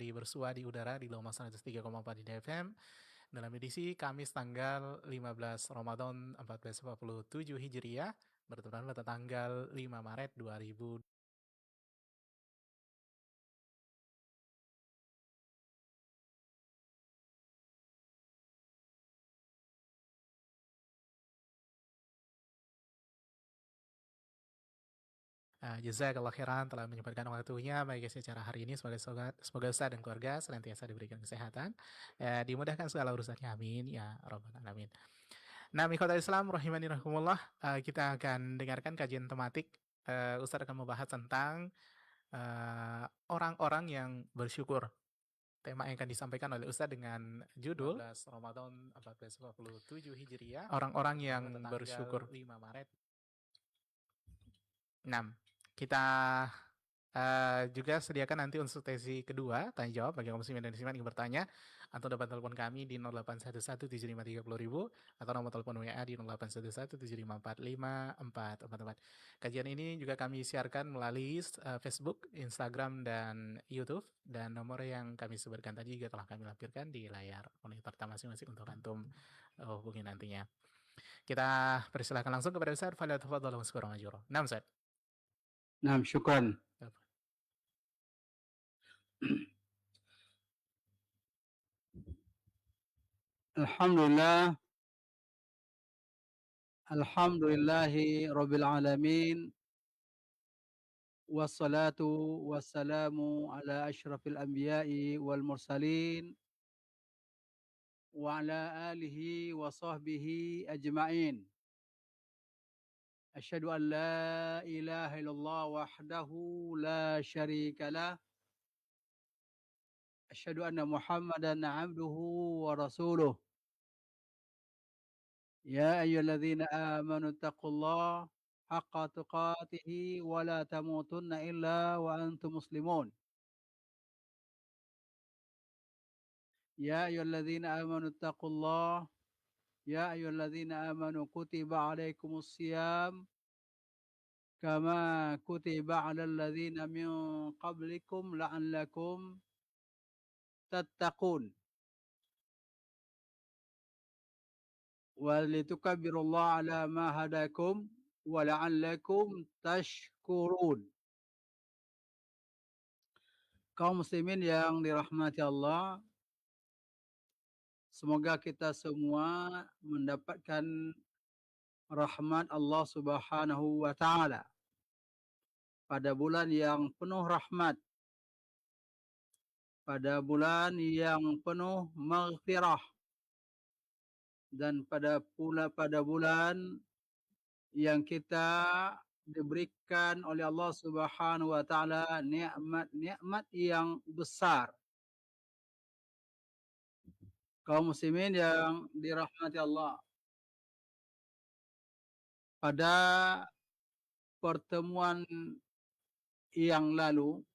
bersua di udara di Lomas 103,4 di FM dalam edisi Kamis tanggal 15 Ramadan 1447 Hijriah bertepatan pada tanggal 5 Maret 2000. Jazakallah khairan telah menyempatkan waktunya bagi secara hari ini. Semoga Ustaz dan keluarga senantiasa diberikan kesehatan, dimudahkan segala urusannya, amin ya rabbal alamin. Nah, ikhwatal Islam rahimani rahimakumullah, kita akan dengarkan kajian tematik. Ustaz akan membahas tentang orang-orang yang bersyukur. Tema yang akan disampaikan oleh Ustaz dengan judul 15 Ramadan 1447 Hijriah, orang-orang yang bersyukur. 5 Maret. 6. Kita juga sediakan nanti unsur sesi kedua, tanya jawab bagi kaum muslimin dan muslimat yang bertanya, atau dapat telepon kami di 08117530.000 atau nomor telepon WA di 0811754544. Kajian ini juga kami siarkan melalui Facebook, Instagram, dan YouTube, dan nomor yang kami sebutkan tadi juga telah kami lampirkan di layar monitor masing-masing untuk antum hubungi nantinya. Kita persilahkan langsung kepada Ustaz. Falyatafadhal mashkuran majura. Nah, Ustaz. Nah, syukran. Alhamdulillah. Alhamdulillahi Rabbil Alamin. Wassalatu wassalamu ala ashrafil anbiya'i wal mursalin wa ala alihi wa sahbihi ajma'in. Asyhadu an la ilaha illallah wahdahu la syarika lah. Asyhadu anna Muhammadan abduhu wa rasuluh. Ya ayyuhalladzina amanu taqullaha haqqa tuqatih wa la tamutunna illa wa antum muslimun. Ya ayyuhalladzina amanu taqullaha ya ayyuhalladzina amanu kutiba alaikumus siyam kama kutiba alal ladzina min qablikum la'allakum tattaqun wa litukabbirullaha ala ma hadakum wa la'allakum tashkurun. Kaum muslimin yang dirahmati Allah, semoga kita semua mendapatkan rahmat Allah Subhanahu wa taala pada bulan yang penuh rahmat, pada bulan yang penuh maghfirah, dan pada bulan yang kita diberikan oleh Allah Subhanahu wa taala nikmat-nikmat yang besar. Kaum muslimin yang dirahmati Allah, pada pertemuan yang lalu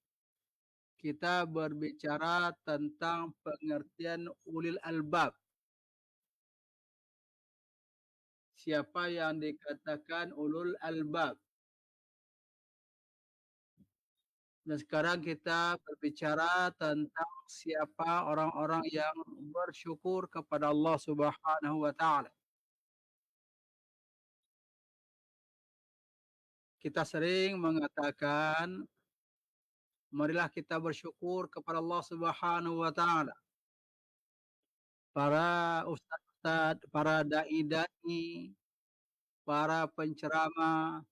kita berbicara tentang pengertian ulil albab. Siapa yang dikatakan ulul albab? Dan sekarang kita berbicara tentang siapa orang-orang yang bersyukur kepada Allah Subhanahu wa taala. Kita sering mengatakan, marilah kita bersyukur kepada Allah Subhanahu wa taala. Para ustaz-ustaz, para dai-dai, para penceramah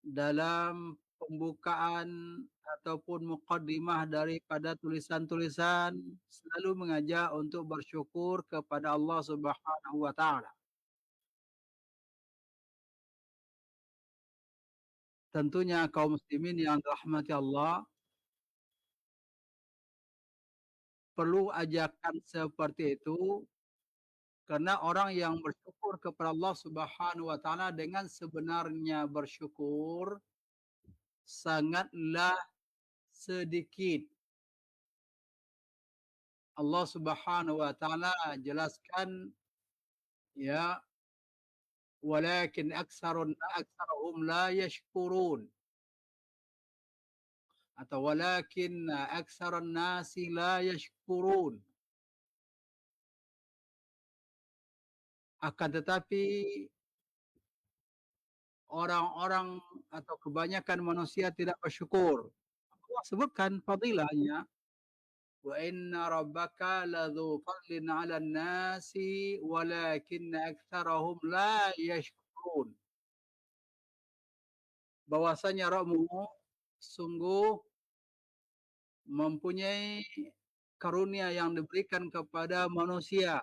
dalam pembukaan ataupun muqaddimah daripada tulisan-tulisan selalu mengajak untuk bersyukur kepada Allah Subhanahu wa taala. Tentunya kaum muslimin yang dirahmati Allah, perlu ajakan seperti itu karena orang yang bersyukur kepada Allah Subhanahu wa taala dengan sebenarnya bersyukur sangatlah sedikit. Allah Subhanahu wa taala jelaskan, ya, walakin aktsaruhum la yashkurun. atau walakinna aktsaran nasi la yashkurun. Akan tetapi orang-orang atau kebanyakan manusia tidak bersyukur. Allah sebutkan fadilahnya, wa inna rabbaka ladzu fadlin 'alan nasi walakinna aktsarahum la yashkurun. Bahwasanya Rabbmu sungguh mempunyai karunia yang diberikan kepada manusia,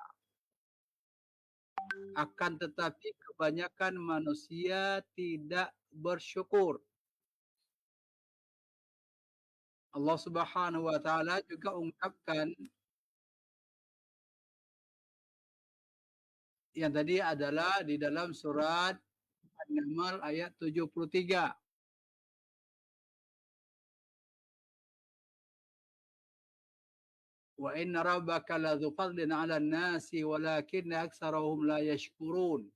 akan tetapi kebanyakan manusia tidak bersyukur. Allah Subhanahu wa taala juga ungkapkan yang tadi adalah di dalam surat An-Naml ayat 73. Wa inna rabbaka ladzu fadlin 'alan nasi walakinna aktsarahum la yashkurun.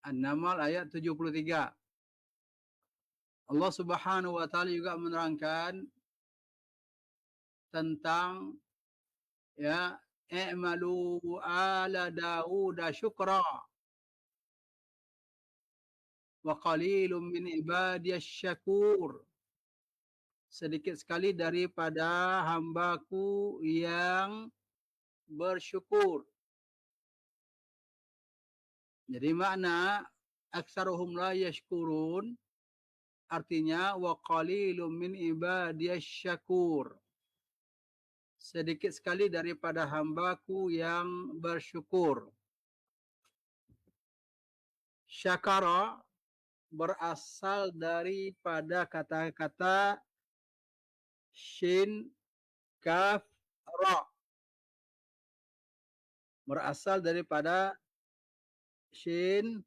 An-Naml ayat 73. Allah Subhanahu wa taala juga menerangkan tentang ya i'malu ala Daud syukra wa qalilun min ibadiyasy syakur. Sedikit sekali daripada hambaku yang bersyukur. Jadi makna aktsaruhum la yashkurun artinya wa qalilun min ibadiyasy syakur. Sedikit sekali daripada hambaku yang bersyukur. Syakara berasal daripada kata-kata shin, kaf, ra. Berasal daripada shin,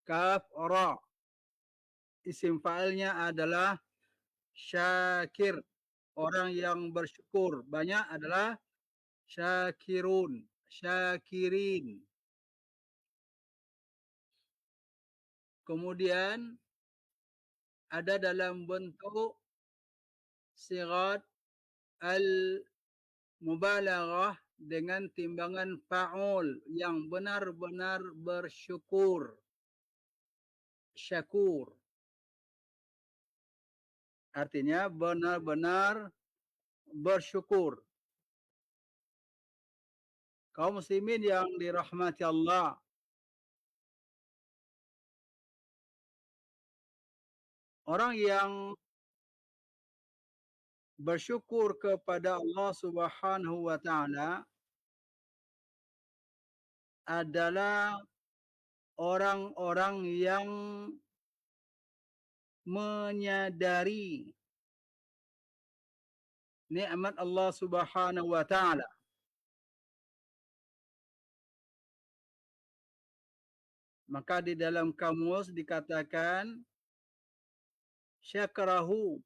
kaf, ra. Isim fa'ilnya adalah syakir, orang yang bersyukur. Banyak adalah syakirun, syakirin. Kemudian ada dalam bentuk sigat al-mubalaghah dengan timbangan fa'ul yang benar-benar bersyukur. Syakur. Artinya benar-benar bersyukur. Kaum muslimin yang dirahmati Allah, orang yang bersyukur kepada Allah Subhanahu wa taala adalah orang-orang yang menyadari nikmat Allah Subhanahu wa taala. Maka di dalam kamus dikatakan syakrahu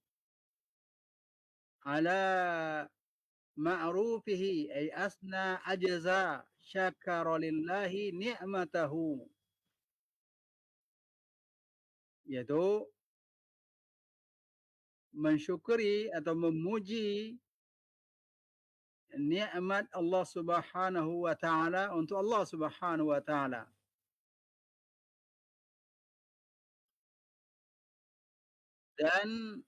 ala ma'rufihi ay asna ajza syakara lillahi ni'matahu, yaitu mensyukuri atau memuji nikmat Allah Subhanahu wa taala untuk Allah Subhanahu wa taala. Dan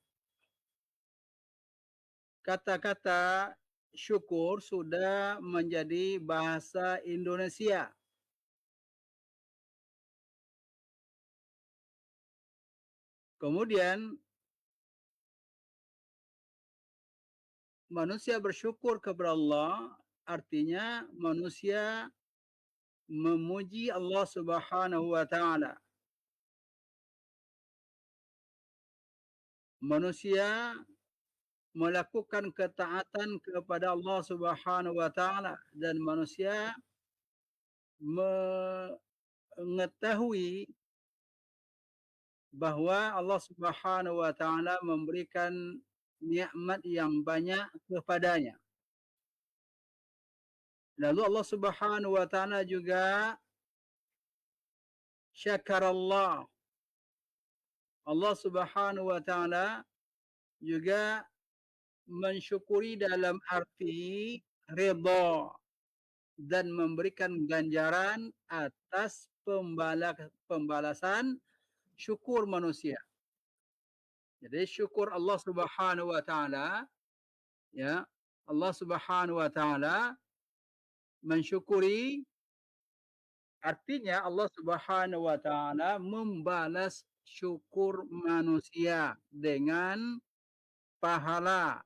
kata-kata syukur sudah menjadi bahasa Indonesia. Kemudian manusia bersyukur kepada Allah artinya manusia memuji Allah Subhanahu wa taala. Manusia melakukan ketaatan kepada Allah Subhanahu wa taala dan manusia mengetahui bahwa Allah Subhanahu wa taala memberikan nikmat yang banyak kepadanya. Lalu Allah Subhanahu wa taala juga syakarallah, Allah Subhanahu wa taala juga mensyukuri dalam arti ridha dan memberikan ganjaran atas pembalasan syukur manusia. Jadi syukur Allah Subhanahu wa taala, ya, Allah Subhanahu wa taala mensyukuri, artinya Allah Subhanahu wa taala membalas syukur manusia dengan pahala,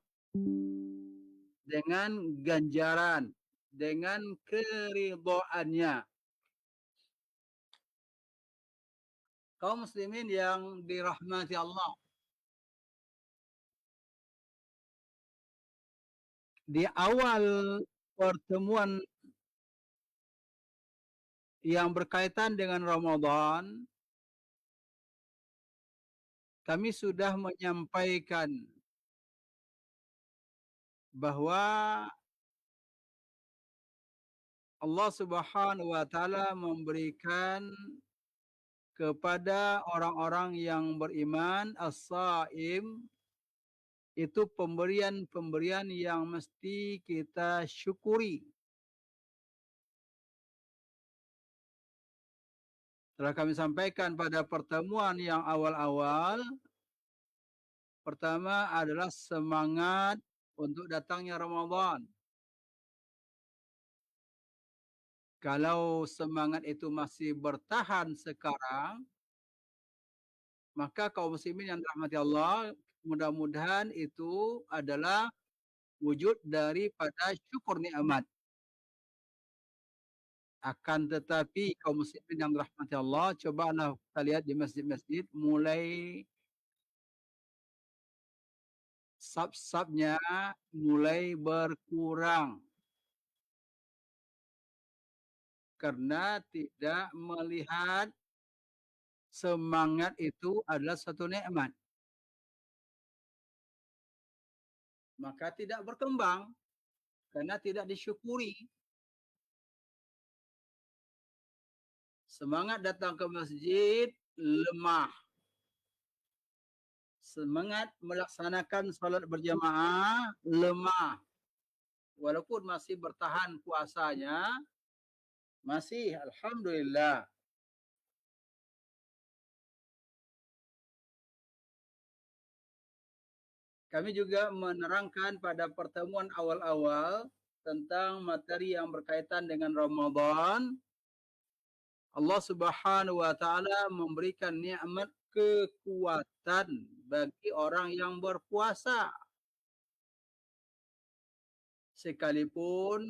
dengan ganjaran, dengan keridhaannya. Kaum muslimin yang dirahmati Allah, di awal pertemuan yang berkaitan dengan Ramadan, kami sudah menyampaikan bahwa Allah Subhanahu wa taala memberikan kepada orang-orang yang beriman as-shaim itu pemberian-pemberian yang mesti kita syukuri. Telah kami sampaikan pada pertemuan yang awal-awal, pertama adalah semangat untuk datangnya Ramadan. Kalau semangat itu masih bertahan sekarang, maka kaum muslimin yang dirahmati Allah, mudah-mudahan itu adalah wujud daripada syukur nikmat. Akan tetapi kaum muslimin yang dirahmati Allah, cobalah kita lihat di masjid-masjid mulai saf-safnya mulai berkurang karena tidak melihat semangat itu adalah satu nikmat. Maka tidak berkembang karena tidak disyukuri. Semangat datang ke masjid lemah. Semangat melaksanakan salat berjamaah lemah. Walaupun masih bertahan puasanya, masih alhamdulillah. Kami juga menerangkan pada pertemuan awal-awal tentang materi yang berkaitan dengan Ramadan. Allah Subhanahu wa taala memberikan nikmat kekuatan bagi orang yang berpuasa. Sekalipun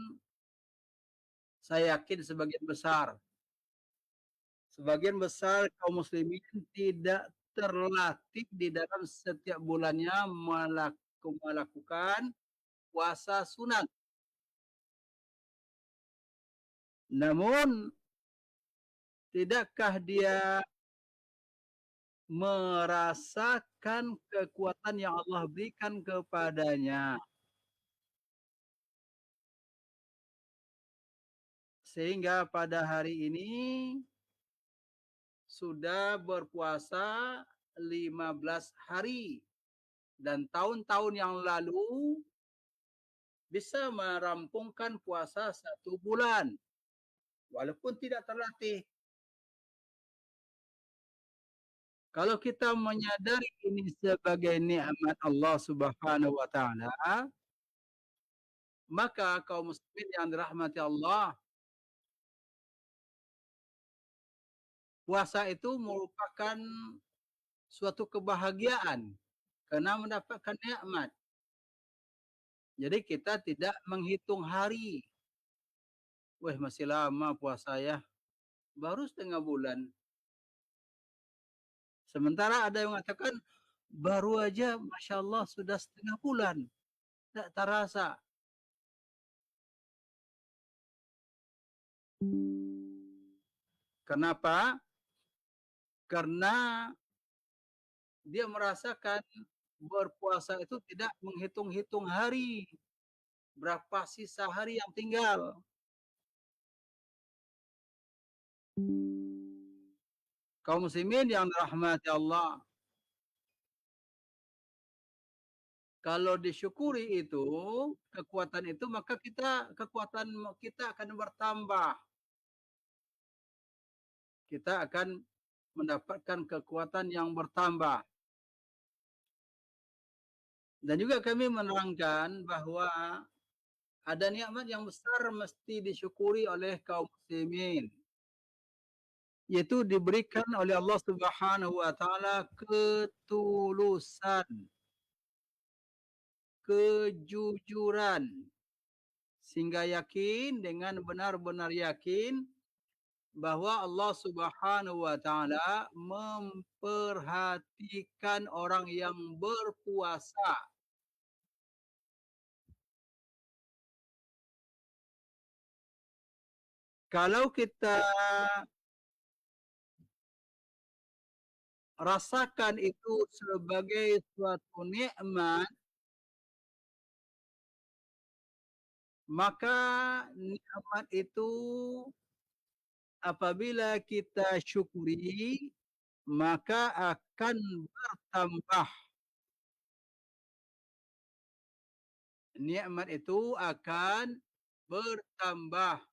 saya yakin sebagian besar kaum muslimin tidak terlatih di dalam setiap bulannya melakukan puasa sunat. Namun, tidakkah dia merasakan kekuatan yang Allah berikan kepadanya? Sehingga pada hari ini sudah berpuasa 15 hari. Dan tahun-tahun yang lalu bisa merampungkan puasa 1 bulan. Walaupun tidak terlatih. Kalau kita menyadari ini sebagai nikmat Allah Subhanahu wa taala, maka kaum muslimin yang dirahmati Allah, puasa itu merupakan suatu kebahagiaan karena mendapatkan nikmat. Jadi kita tidak menghitung hari. Wah, masih lama puasa ya. Baru setengah bulan. Sementara ada yang mengatakan baru aja Masya Allah sudah setengah bulan. Tak terasa. Kenapa? Karena dia merasakan berpuasa itu tidak menghitung-hitung hari. Berapa sisa hari yang tinggal. Kaum muslimin yang dirahmati Allah, Kalau disyukuri itu, kekuatan itu, maka kekuatan kita akan bertambah. Kita akan mendapatkan kekuatan yang bertambah. Dan juga kami menerangkan bahwa ada nikmat yang besar mesti disyukuri oleh kaum muslimin, yaitu diberikan oleh Allah Subhanahu wa taala ketulusan, kejujuran, sehingga yakin, dengan benar-benar yakin bahwa Allah Subhanahu wa taala memperhatikan orang yang berpuasa. Kalau kita rasakan itu sebagai suatu nikmat, maka nikmat itu apabila kita syukuri, maka akan bertambah. Nikmat itu akan bertambah.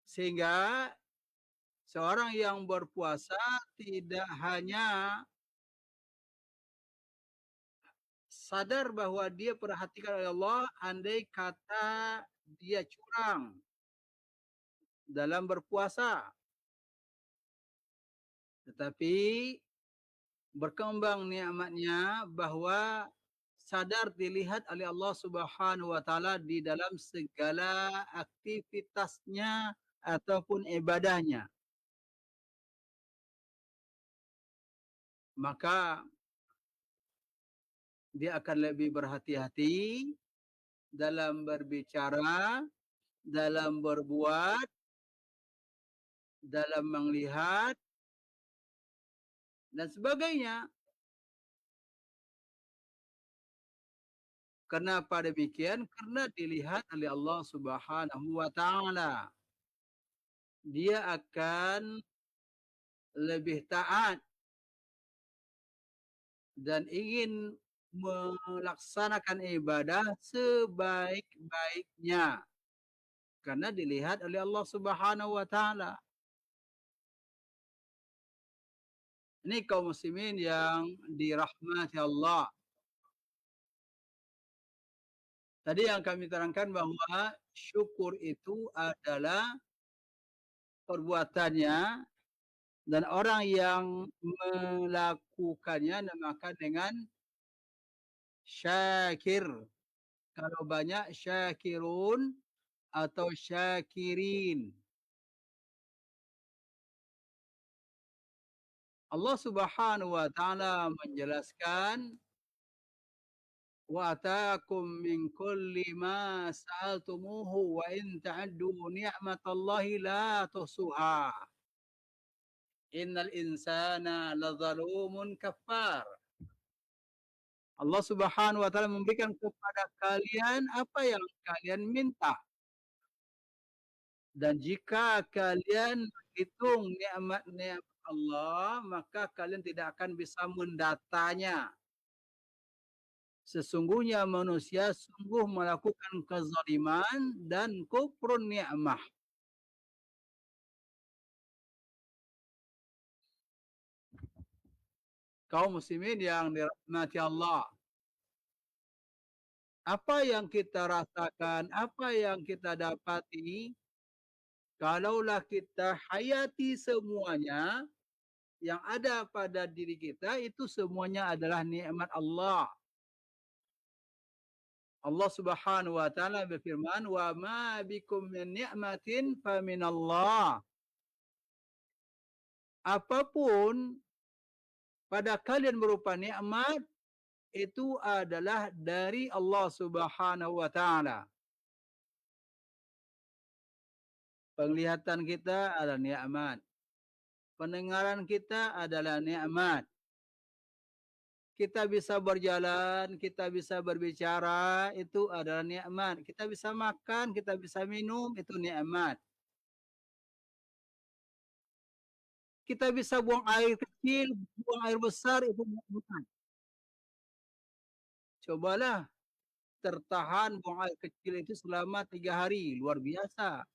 Sehingga seorang yang berpuasa tidak hanya sadar bahwa dia perhatikan oleh Allah, andai kata dia curang dalam berpuasa, tetapi berkembang nikmatnya bahwa sadar dilihat oleh Allah Subhanahu wa taala di dalam segala aktivitasnya ataupun ibadahnya. Maka dia akan lebih berhati-hati dalam berbicara, dalam berbuat, dalam melihat, dan sebagainya. Kenapa demikian? Karena dilihat oleh Allah Subhanahu wa taala. Dia akan lebih taat dan ingin melaksanakan ibadah sebaik-baiknya karena dilihat oleh Allah Subhanahu wa taala. Ini kaum muslimin yang dirahmati Allah. Tadi yang kami terangkan bahwa syukur itu adalah perbuatannya, dan orang yang melakukannya namakan dengan syakir. Kalau banyak syakirun atau syakirin. Allah Subhanahu wa taala menjelaskan, wa ataakum min kulli ma sa'altumuhu wa in ta'addu ni'matallahi la tuhsuha. Innal insana lazalumun kafar. Allah Subhanahu wa taala memberikan kepada kalian apa yang kalian minta. Dan jika kalian menghitung nikmat-nikmat Allah, maka kalian tidak akan bisa mendatanya. Sesungguhnya manusia sungguh melakukan kezaliman dan kufrun ni'mah. Kaum muslimin yang dirahmati Allah, apa yang kita rasakan, apa yang kita dapati, kalaulah kita hayati semuanya yang ada pada diri kita, itu semuanya adalah nikmat Allah. Allah Subhanahu wa taala berfirman, "Wa ma bikum min ni'matin faminallah." Apapun pada kalian berupa nikmat, itu adalah dari Allah Subhanahu wa taala. Penglihatan kita adalah nikmat. Pendengaran kita adalah nikmat. Kita bisa berjalan, kita bisa berbicara, itu adalah nikmat. Kita bisa makan, kita bisa minum, itu nikmat. kita bisa buang air kecil, buang air besar itu nikmat. Cobalah tertahan buang air kecil itu selama 3 hari, luar biasa.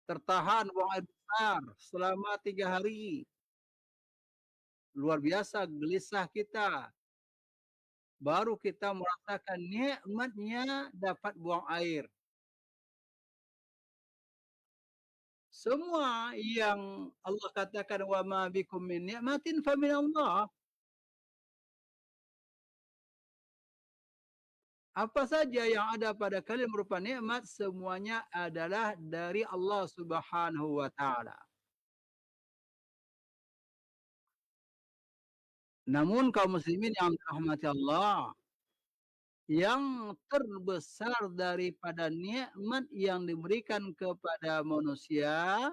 Tertahan buang air besar selama 3 hari, luar biasa gelisah kita. Baru kita merasakan nikmatnya dapat buang air. Semua yang Allah katakan, "Wa ma bikum min ni'matin faminallah." Apa saja yang ada pada kalian berupa nikmat, semuanya adalah dari Allah Subhanahu wa taala. Namun kaum muslimin yang dirahmati Allah, yang terbesar daripada nikmat yang diberikan kepada manusia,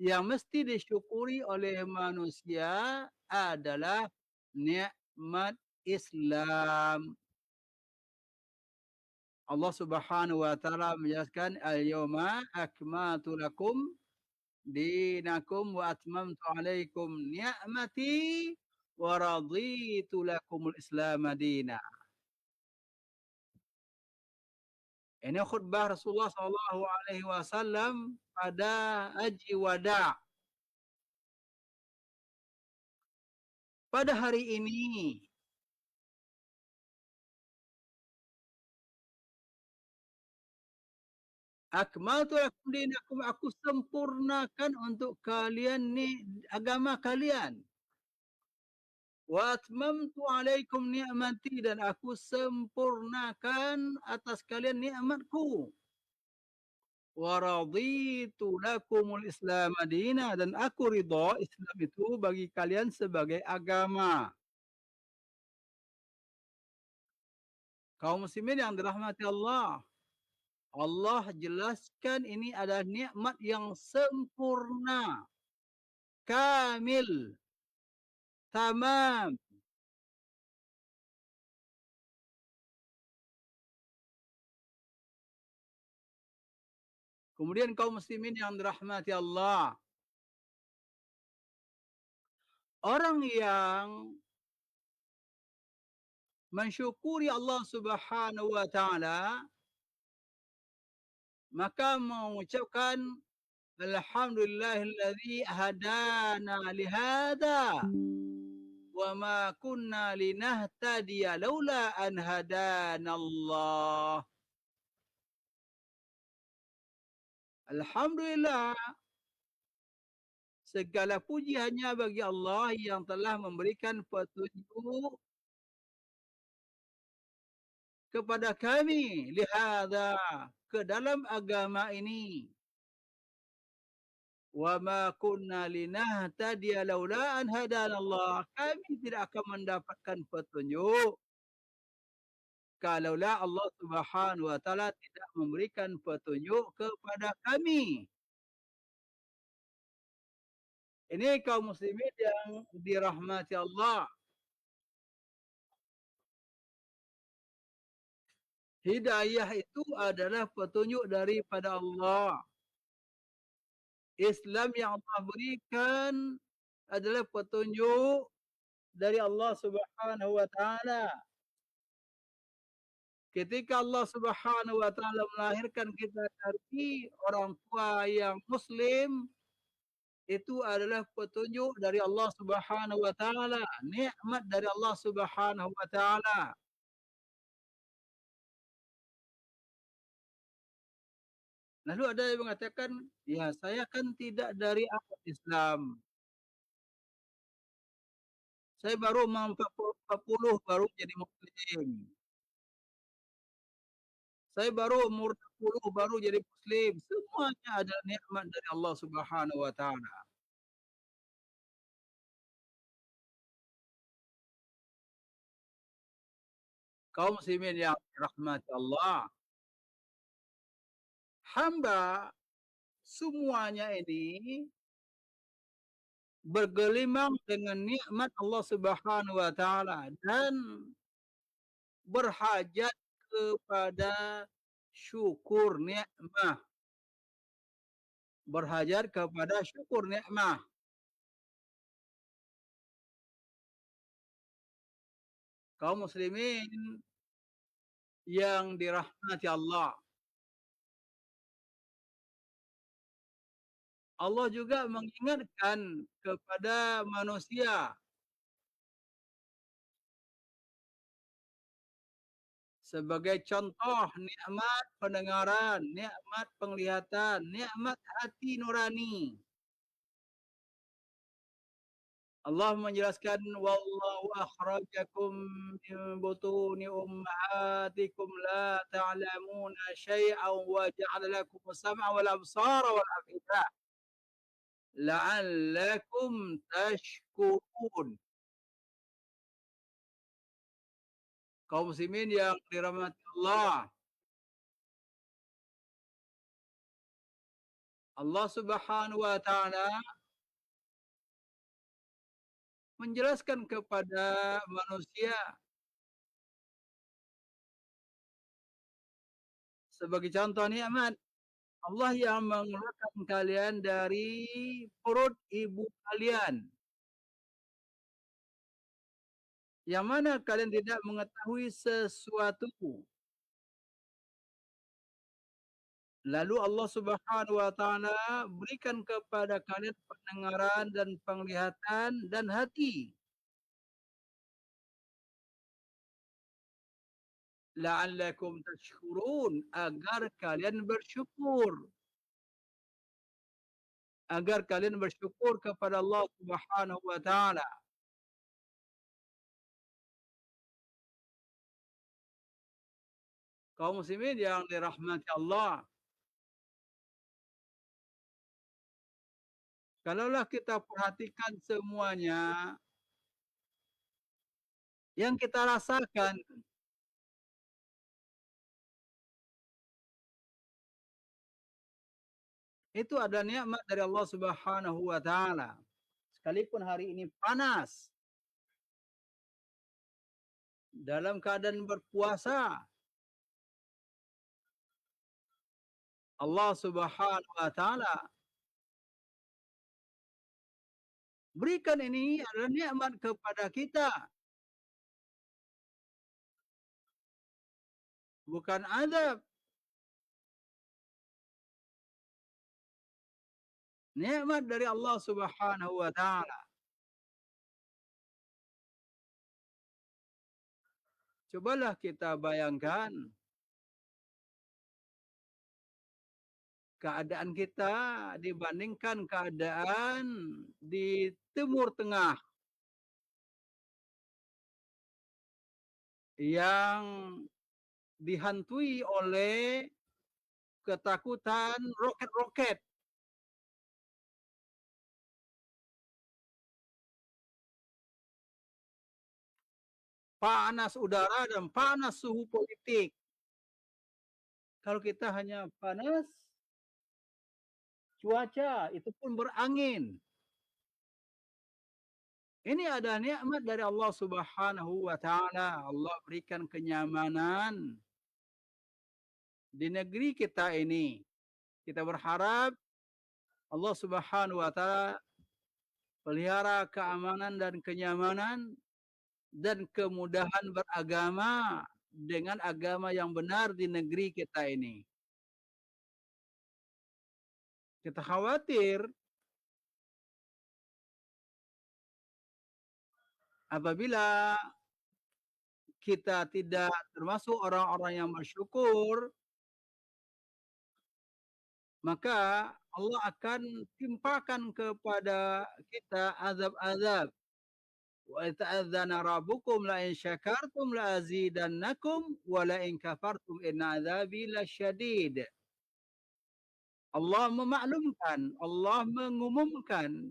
yang mesti disyukuri oleh manusia adalah nikmat Islam. Allah Subhanahu wa taala menjelaskan, "Al-yauma akmaltu lakum dinakum wa atmamtu alaikum ni'mati wa raditu lakumul Islam madina." Ini khutbah Rasulullah sallallahu alaihi wasallam pada Haji Wada. Pada hari ini, akmaltu lakum dinakum, aku sempurnakan untuk kalian nih agama kalian. Wa atmamtu alaikum ni'mati, dan aku sempurnakan atas kalian nikmatku. Wa raditu lakumul Islam madina, dan aku ridha Islam itu bagi kalian sebagai agama. Kaum muslimin yang dirahmati Allah, Allah jelaskan ini adalah nikmat yang sempurna, kamil, tamam. Kemudian kaum muslimin yang dirahmati Allah, orang yang mensyukuri Allah Subhanahu wa taala, maka mengucapkan alhamdulillahilladzi hadana li hadza wa ma kunna linahtadiya laula an hadanallah. Alhamdulillah, segala puji hanya bagi Allah yang telah memberikan petunjuk kepada kami lihada, ke dalam agama ini. Wa ma kunna linahtadiya laula an hadanallah. Kami tidak akan mendapatkan petunjuk kalaulah Allah Subhanahu wa taala tidak memberikan petunjuk kepada kami. Ini kaum muslimin yang dirahmati Allah. Hidayah itu adalah petunjuk daripada Allah. Islam yang Allah berikan adalah petunjuk dari Allah Subhanahu wa taala. Ketika Allah Subhanahu wa taala melahirkan kita dari orang tua yang muslim, itu adalah petunjuk dari Allah Subhanahu wa taala, nikmat dari Allah Subhanahu wa taala. Lalu ada yang mengatakan, "Ya, saya kan tidak dari awal Islam. Saya baru mau 40 baru jadi muslim. Saya baru umur 60 baru jadi muslim." Semuanya adalah nikmat dari Allah Subhanahu wa taala. Kaum muslimin yang dirahmati Allah, hamba semuanya ini bergelimang dengan nikmat Allah Subhanahu wa taala dan berhajat kepada syukur nikmat. berhajat kepada syukur nikmah. Kaum muslimin yang dirahmati Allah. Allah juga mengingatkan kepada manusia sebagai contoh nikmat pendengaran, nikmat penglihatan, nikmat hati nurani. Allah menjelaskan wallahu akhrajakum min butuni ummahatikum la ta'lamuna syai'an wa ja'ala lakum as-sam'a wal absara wal af'ida la'allakum tashkurun. Kaum muslimin yang dirahmati Allah, Allah Subhanahu wa taala menjelaskan kepada manusia sebagai contoh nikmat Allah yang mengeluarkan kalian dari perut ibu kalian. Yang mana kalian tidak mengetahui sesuatu. Lalu Allah Subhanahu wa taala berikan kepada kalian pendengaran dan penglihatan dan hati. La'allakum tashkurun, agar kalian bersyukur. Agar kalian bersyukur kepada Allah Subhanahu wa taala. Kaum muslimin yang dirahmati Allah, kalaulah kita perhatikan semuanya yang kita rasakan itu ada nikmat dari Allah Subhanahu wa taala. Sekalipun hari ini panas, dalam keadaan berpuasa, Allah Subhanahu wa taala berikan ini adalah nikmat kepada kita. Bukan azab. Nikmat dari Allah Subhanahu wa taala. Cobalah kita bayangkan keadaan kita dibandingkan keadaan di Timur Tengah yang dihantui oleh ketakutan roket-roket. Panas udara dan panas suhu politik. Kalau kita hanya panas cuaca, itu pun berangin. Ini ada nikmat dari Allah Subhanahu wa taala. Allah berikan kenyamanan di negeri kita ini. Kita berharap Allah Subhanahu wa taala pelihara keamanan dan kenyamanan dan kemudahan beragama dengan agama yang benar di negeri kita ini. Kita khawatir apabila kita tidak termasuk orang-orang yang bersyukur, maka Allah akan timpakan kepada kita azab-azab. Wa ta'adzana rabbukum la in syakartum la azidannakum wa la in kafartum inna azabi lasyadid. Allah memaklumkan, Allah mengumumkan,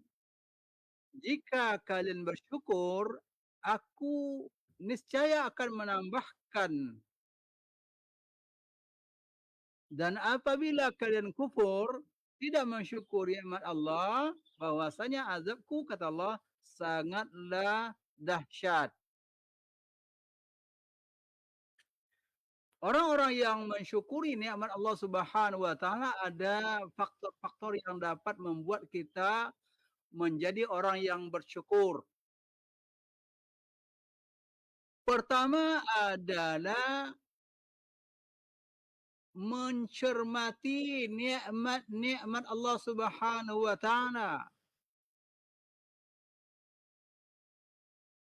jika kalian bersyukur, aku niscaya akan menambahkan. Dan apabila kalian kufur, tidak mensyukuri nikmat Allah, bahwasanya azabku, kata Allah, sangatlah dahsyat. Orang-orang yang mensyukuri nikmat Allah Subhanahu wa taala ada faktor-faktor yang dapat membuat kita menjadi orang yang bersyukur. Pertama adalah mencermati nikmat-nikmat Allah Subhanahu wa taala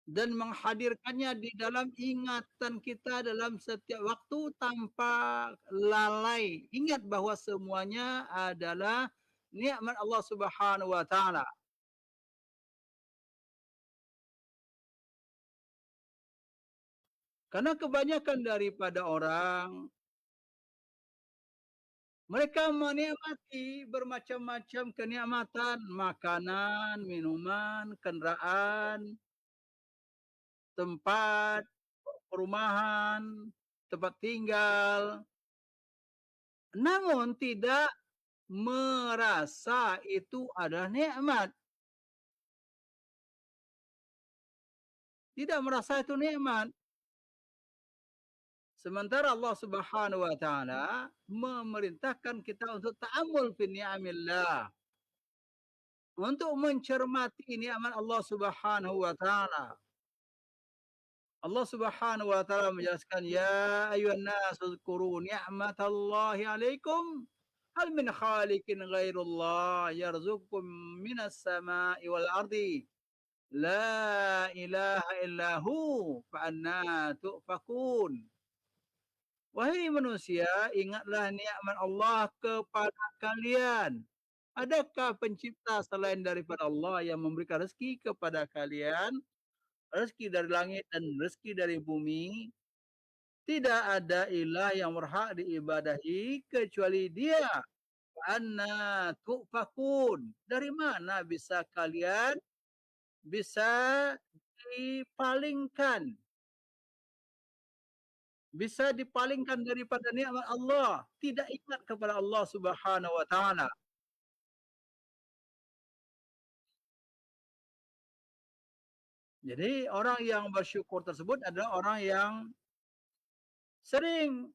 dan menghadirkannya di dalam ingatan kita dalam setiap waktu tanpa lalai. Ingat bahwa semuanya adalah nikmat Allah Subhanahu wa taala. Karena kebanyakan daripada orang, mereka menikmati bermacam-macam kenikmatan, makanan, minuman, kendaraan, tempat, perumahan, tempat tinggal, namun tidak merasa itu adalah nikmat, tidak merasa itu nikmat. Sementara Allah Subhanahu wa taala memerintahkan kita untuk ta'ammul fi ni'amillah, untuk mencermati nikmat Allah Subhanahu wa taala. Allah Subhanahu wa taala menjelaskan, "Ya ayyuhan nas uzkuru ni'matallahi 'alaikum, hal min khaliqin ghairullah yarzuqukum minas sama'i wal ardi, la ilaha illa hu, fa anna tu'fakun." Wahai manusia, ingatlah nikmat Allah kepada kalian. Adakah pencipta selain daripada Allah yang memberikan rezeki kepada kalian, rezeki dari langit dan rezeki dari bumi? Tidak ada ilah yang berhak diibadahi kecuali Dia. Anna tu'fakun. Dari mana bisa kalian bisa dipalingkan? Bisa dipalingkan daripada nikmat Allah, tidak ingat kepada Allah Subhanahu wa taala. Jadi orang yang bersyukur tersebut adalah orang yang sering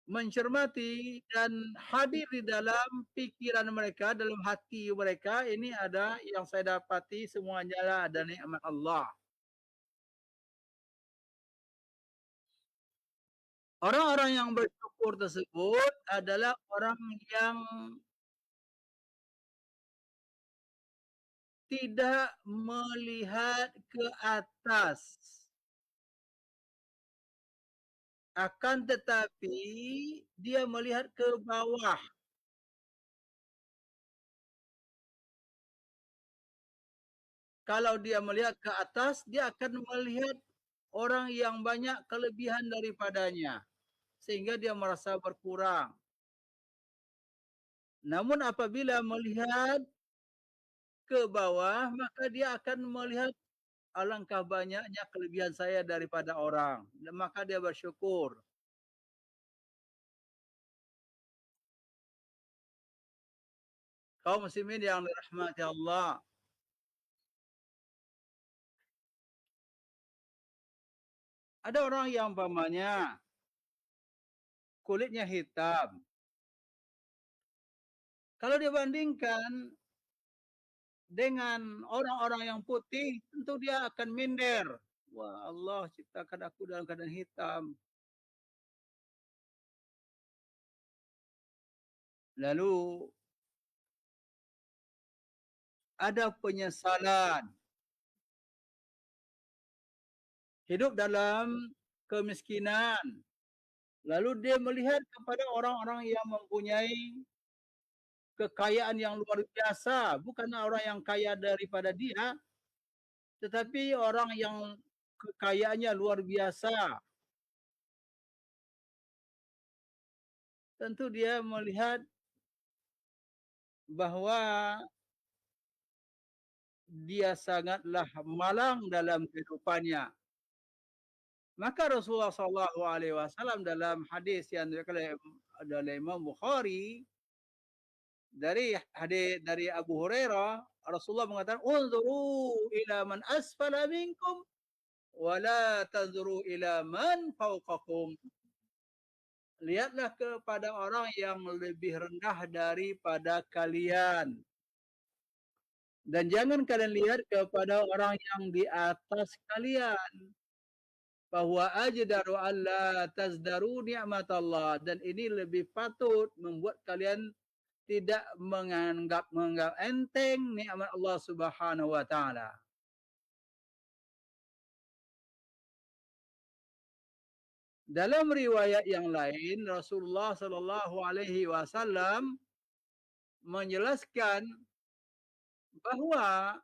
mencermati dan hadir di dalam pikiran mereka, dalam hati mereka, ini ada yang saya dapati semuanya adalah ada nikmat Allah. Orang-orang yang bersyukur tersebut adalah orang yang tidak melihat ke atas, akan tetapi dia melihat ke bawah. Kalau dia melihat ke atas, dia akan melihat orang yang banyak kelebihan daripadanya, sehingga dia merasa berkurang. Namun apabila melihat ke bawah, maka dia akan melihat alangkah banyaknya kelebihan saya daripada orang, dan maka dia bersyukur. Kaum muslimin yang dirahmati Allah, ada orang yang umpamanya kulitnya hitam. Kalau dibandingkan dengan orang-orang yang putih, tentu dia akan minder. Wah, Allah ciptakan aku dalam keadaan hitam. Lalu ada penyesalan. Hidup dalam kemiskinan. Lalu dia melihat kepada orang-orang yang mempunyai kekayaan yang luar biasa. Bukan orang yang kaya daripada dia, tetapi orang yang kekayaannya luar biasa. Tentu dia melihat bahwa dia sangatlah malang dalam kehidupannya. Maka Rasulullah SAW dalam hadis yang diriwayatkan oleh Imam Bukhari dari hadis dari Abu Hurairah, Rasulullah mengatakan, "Unzuru ila man asfala minkum wa la tanzuru ila man fawqakum." lihatlah kepada orang yang lebih rendah daripada kalian. Dan jangan kalian lihat kepada orang yang di atas kalian. Bahwa ajdaru alla tazdaru ni'matallah. Dan ini lebih patut membuat kalian tidak menganggap enteng nikmat Allah Subhanahu wa taala. Dalam riwayat yang lain Rasulullah sallallahu alaihi wasallam menjelaskan bahwa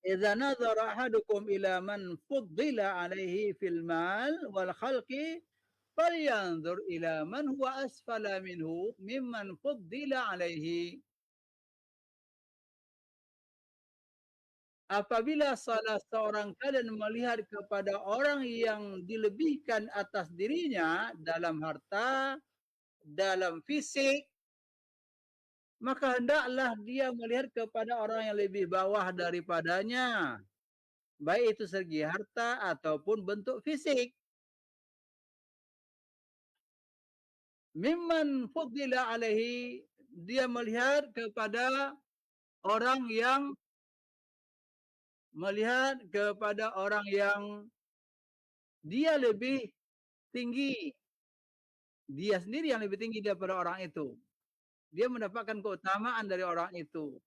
idza nadhara ahadukum ila man fuddila alaihi fil mal wal khalqi falyanzur ila man huwa asfala minhu mimman fuddila alaihi. Apabila salah seorang kalian melihat kepada orang yang dilebihkan atas dirinya dalam harta, dalam fisik, maka hendaklah dia melihat kepada orang yang lebih bawah daripadanya, baik itu segi harta ataupun bentuk fisik. Mimman fuddila alaihi, dia melihat kepada orang yang dia lebih tinggi. Dia sendiri yang lebih tinggi daripada orang itu. Dia mendapatkan keutamaan dari orang itu.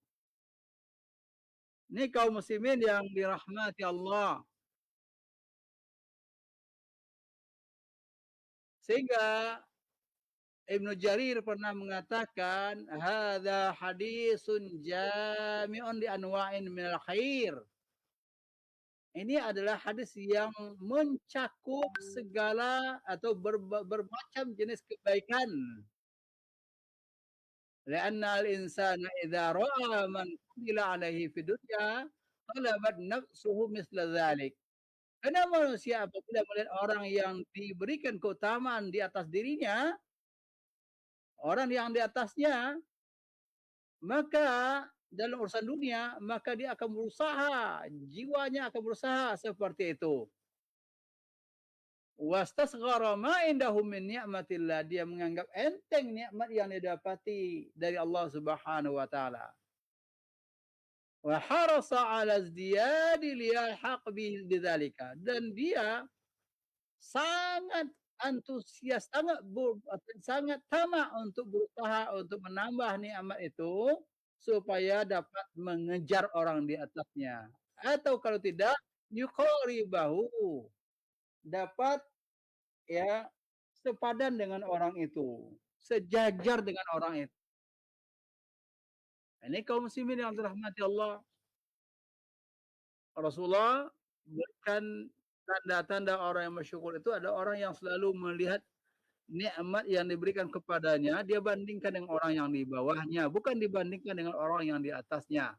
Ini kaum muslimin yang dirahmati Allah. Sehingga Ibnu Jarir pernah mengatakan, hadza hadisun jami'un li anwa'in minal khair. Ini adalah hadis yang mencakup segala atau bermacam jenis kebaikan. Lianna al-insana idza ra'a man fudila alaihi fid dunya talabat nafsuhu misla dzalik. Karena manusia apabila melihat orang yang diberikan keutamaan di atas dirinya, orang yang di atasnya, maka dalam urusan dunia, maka dia akan berusaha, jiwanya akan berusaha seperti itu. Wastasghara ma indahum min ni'matillah, dia menganggap enteng nikmat yang didapati dari Allah Subhanahu wa taala. Wa harasa 'ala izdiyadi liyahaq bidzalika, dan dia sangat antusias, sangat tamak untuk berusaha untuk menambah nikmat itu supaya dapat mengejar orang di atasnya. Atau kalau tidak, yuqaribahu, dapat ya sepadan dengan orang itu, sejajar dengan orang itu. Ini kaum muslimin yang dirahmati Allah. Rasulullah berikan tanda-tanda orang yang bersyukur itu ada orang yang selalu melihat nikmat yang diberikan kepadanya, dia bandingkan dengan orang yang di bawahnya, bukan dibandingkan dengan orang yang di atasnya.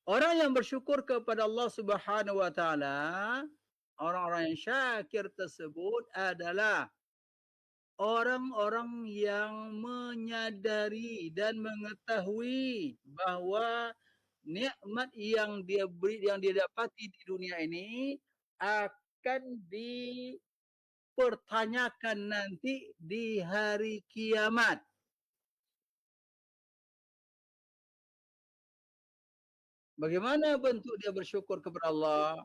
Orang yang bersyukur kepada Allah Subhanahu wa taala, orang-orang yang syakir tersebut adalah orang-orang yang menyadari dan mengetahui bahwa nikmat yang dia dapati di dunia ini akan dipertanyakan nanti di hari kiamat. Bagaimana bentuk dia bersyukur kepada Allah?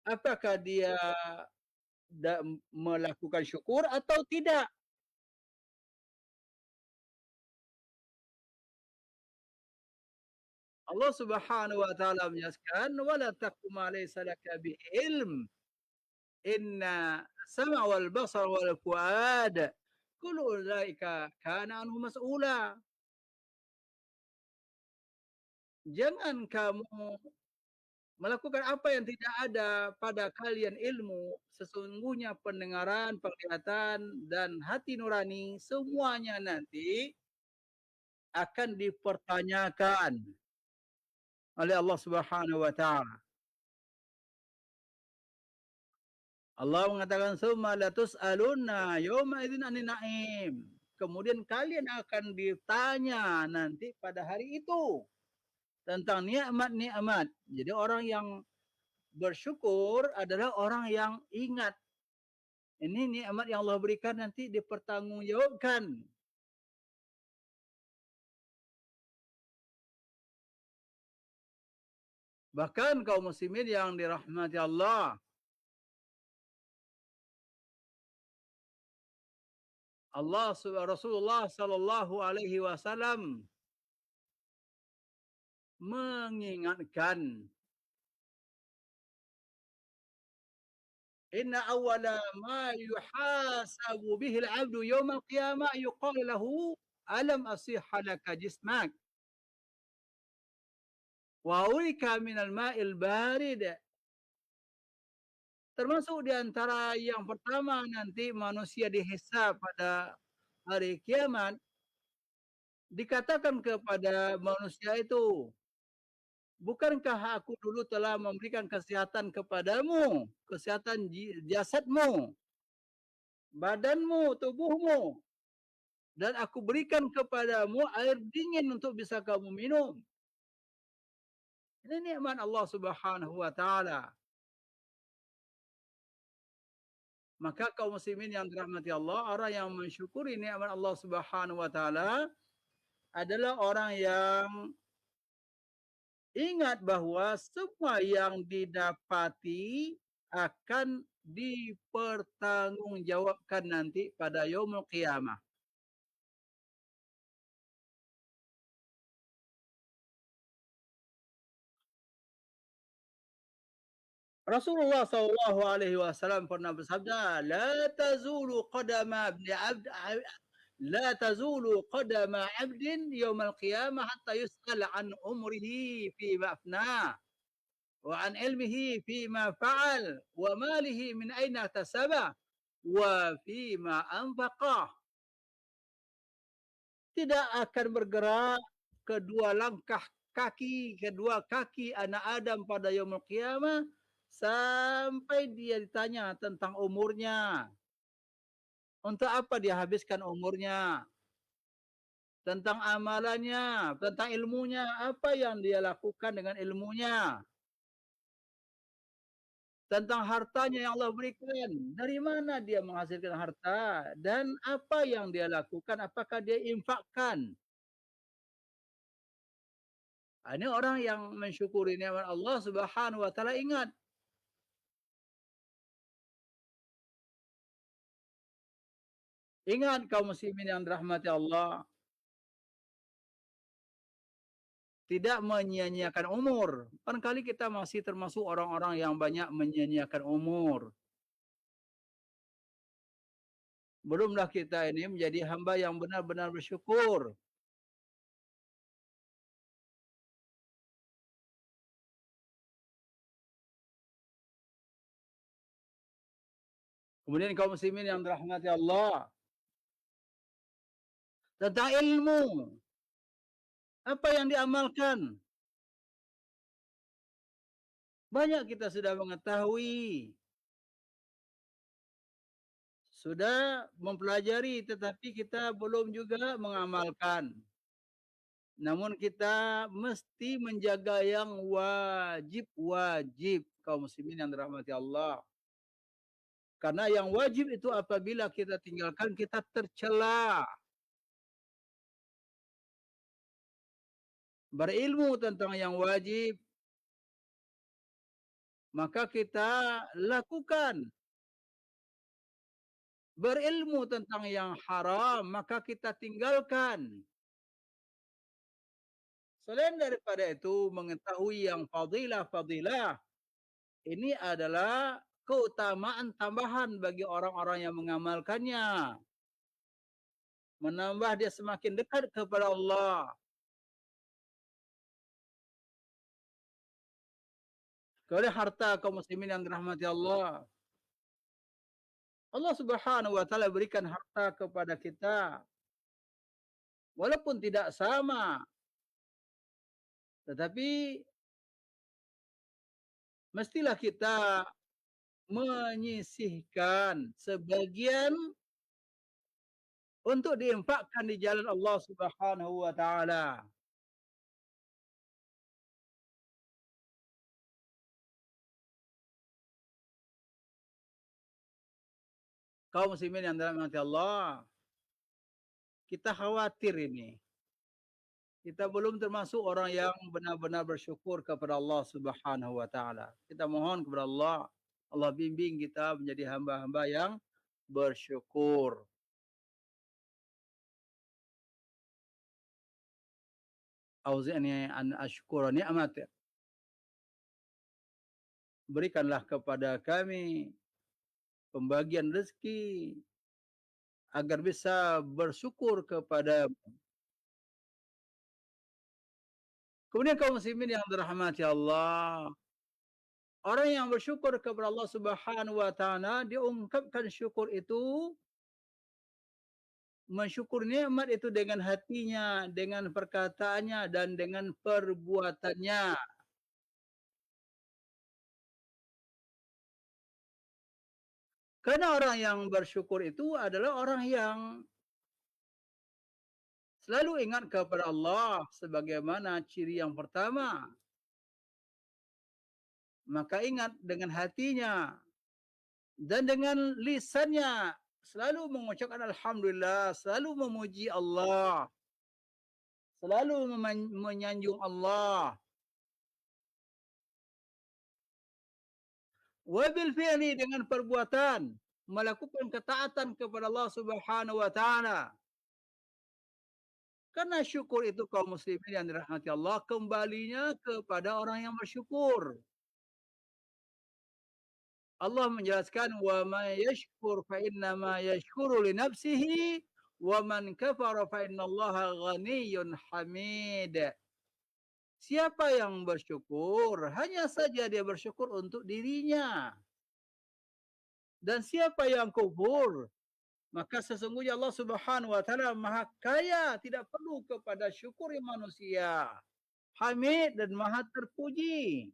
Apakah dia melakukan syukur atau tidak? Allah Subhanahu wa taala menjelaskan, "Wala taqfu ma laysa laka bihi ilm. Inna sam'a wal basara wal fuada kullu ulaika kana anhu mas'ula." Jangan kamu melakukan apa yang tidak ada pada kalian ilmu. Sesungguhnya pendengaran, penglihatan, dan hati nurani semuanya nanti akan dipertanyakan oleh Allah Subhanahu wa taala. Allah mengatakan, "Tsumma latus'alunna yawma idzin 'anin na'im." Kemudian kalian akan ditanya nanti pada hari itu tentang nikmat-nikmat. Jadi orang yang bersyukur adalah orang yang ingat ini nikmat yang Allah berikan nanti dipertanggungjawabkan. Bahkan kaum muslimin yang dirahmati Allah, Rasulullah sallallahu alaihi wasallam mengingatkan, inna awwala ma yuhasabu bihi al-'abdu yawm al-qiyamah yuqalu lahu alam asihha laka jismak wa urika min al-ma'il barid. Termasuk di antara yang pertama nanti manusia dihisab pada hari kiamat, dikatakan kepada manusia itu, bukankah aku dulu telah memberikan kesehatan kepadamu, kesehatan jasadmu, badanmu, tubuhmu, dan aku berikan kepadamu air dingin untuk bisa kamu minum. Ini nikmat Allah Subhanahu wa taala. Maka kaum muslimin yang dirahmati Allah, orang yang mensyukuri nikmat Allah Subhanahu wa taala adalah orang yang ingat bahwa semua yang didapati akan dipertanggungjawabkan nanti pada yaumul qiyamah. Rasulullah sallallahu alaihi wasallam pernah bersabda, "La tazulu qadama 'abdin yaumal qiyamah hatta yus'al an umrihi fima afnah, wa an ilmihi fima fa'al, wa malihi min aina iktasabah, wa fima anfaqah." Tidak akan bergerak kedua kaki anak Adam pada yaumul qiyamah sampai dia ditanya tentang umurnya. Untuk apa dia habiskan umurnya? Tentang amalannya, tentang ilmunya, apa yang dia lakukan dengan ilmunya? Tentang hartanya yang Allah berikan, dari mana dia menghasilkan harta dan apa yang dia lakukan, apakah dia infakkan? Ini orang yang mensyukuri nikmat Allah Subhanahu wa taala ingat. Ingat kaum muslimin yang dirahmati Allah, tidak menyia-nyiakan umur. Barangkali kita masih termasuk orang-orang yang banyak menyia-nyiakan umur. Belumlah kita ini menjadi hamba yang benar-benar bersyukur. Kemudian kaum muslimin yang dirahmati Allah, tentang ilmu, apa yang diamalkan? Banyak kita sudah mengetahui, sudah mempelajari, tetapi kita belum juga mengamalkan. Namun kita mesti menjaga yang wajib-wajib, kaum muslimin yang dirahmati Allah. Karena yang wajib itu apabila kita tinggalkan, kita tercela. Berilmu tentang yang wajib, maka kita lakukan. Berilmu tentang yang haram, maka kita tinggalkan. Selain daripada itu, mengetahui yang fadilah-fadilah, ini adalah keutamaan tambahan bagi orang-orang yang mengamalkannya. Menambah dia semakin dekat kepada Allah. Kemudian harta kaum muslimin yang dirahmati Allah. Allah Subhanahu wa taala berikan harta kepada kita. Walaupun tidak sama, tetapi mestilah kita menyisihkan sebagian untuk diinfakkan di jalan Allah Subhanahu wa taala. Kaum muslimin yang dirahmati Allah, kita khawatir ini. Kita belum termasuk orang yang benar-benar bersyukur kepada Allah Subhanahu wa taala. Kita mohon kepada Allah, Allah bimbing kita menjadi hamba-hamba yang bersyukur. Auzi'ni an ashkura ni'matik. Berikanlah kepada kami pembagian rezeki agar bisa bersyukur kepada. Kemudian kaum muslimin yang dirahmati Allah, orang yang bersyukur kepada Allah Subhanahu wa taala diungkapkan syukur itu, mensyukur nikmat itu dengan hatinya, dengan perkataannya dan dengan perbuatannya. Karena orang yang bersyukur itu adalah orang yang selalu ingat kepada Allah sebagaimana ciri yang pertama. Maka ingat dengan hatinya dan dengan lisannya selalu mengucapkan alhamdulillah, selalu memuji Allah, selalu menyanjung Allah. Wabil fi'li dengan perbuatan, melakukan ketaatan kepada Allah Subhanahu wa taala. Karena syukur itu kaum muslimin yang dirahmati Allah kembalinya kepada orang yang bersyukur. Allah menjelaskan wa may yashkur fa inna ma yashkuru li nafsihi wa man kafara fa innallaha ghaniyyun hamid. Siapa yang bersyukur hanya saja dia bersyukur untuk dirinya. Dan siapa yang kufur maka sesungguhnya Allah Subhanahu wa taala Maha Kaya, tidak perlu kepada syukur manusia. Hamid dan Maha terpuji.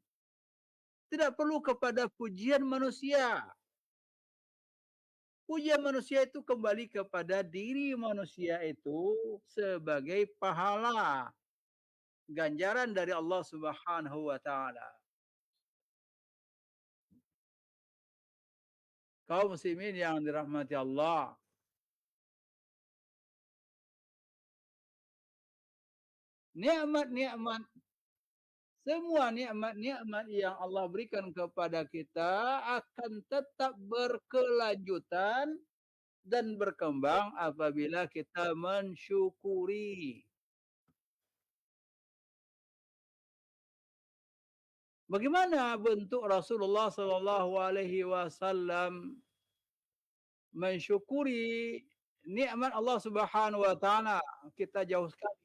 Tidak perlu kepada pujian manusia. Pujian manusia itu kembali kepada diri manusia itu sebagai pahala, ganjaran dari Allah Subhanahu wa taala. Kaum muslimin yang dirahmati Allah, nikmat-nikmat, semua nikmat-nikmat yang Allah berikan kepada kita akan tetap berkelanjutan dan berkembang apabila kita mensyukuri. Bagaimana bentuk Rasulullah sallallahu alaihi wasallam mensyukuri nikmat Allah Subhanahu wa taala? Kita jauh sekali.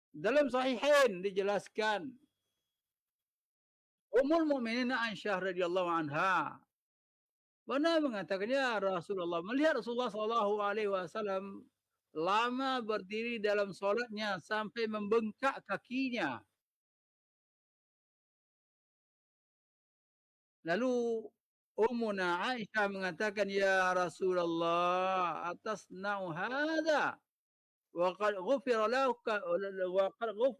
Dalam Sahihain dijelaskan, Ummul Mukminin Aisyah radhiyallahu anha pernah mengatakan, ya Rasulullah, melihat Rasulullah sallallahu alaihi wasallam lama berdiri dalam solatnya sampai membengkak kakinya. Lalu Ummuna Aisyah mengatakan, ya Rasulullah, atasna'u hadza wa qad ghufira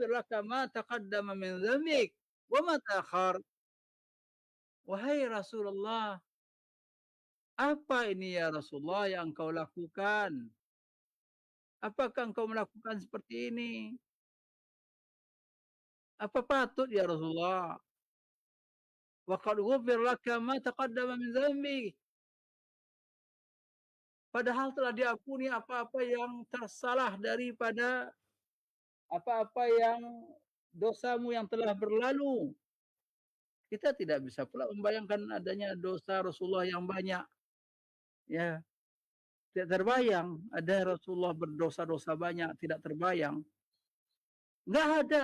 laka ma taqaddama min dhanbik wa ma ta'akhkhar. Wahai Rasulullah, apa ini ya Rasulullah yang engkau lakukan? Apakah engkau melakukan seperti ini? Apa patut ya Rasulullah? Wa qad ghufira laka ma taqaddama min dhanbik. Padahal telah diampuni apa-apa yang tersalah daripada apa-apa yang dosamu yang telah berlalu. Kita tidak bisa pula membayangkan adanya dosa Rasulullah yang banyak. Ya, tidak terbayang ada Rasulullah berdosa-dosa banyak, tidak terbayang. Enggak ada.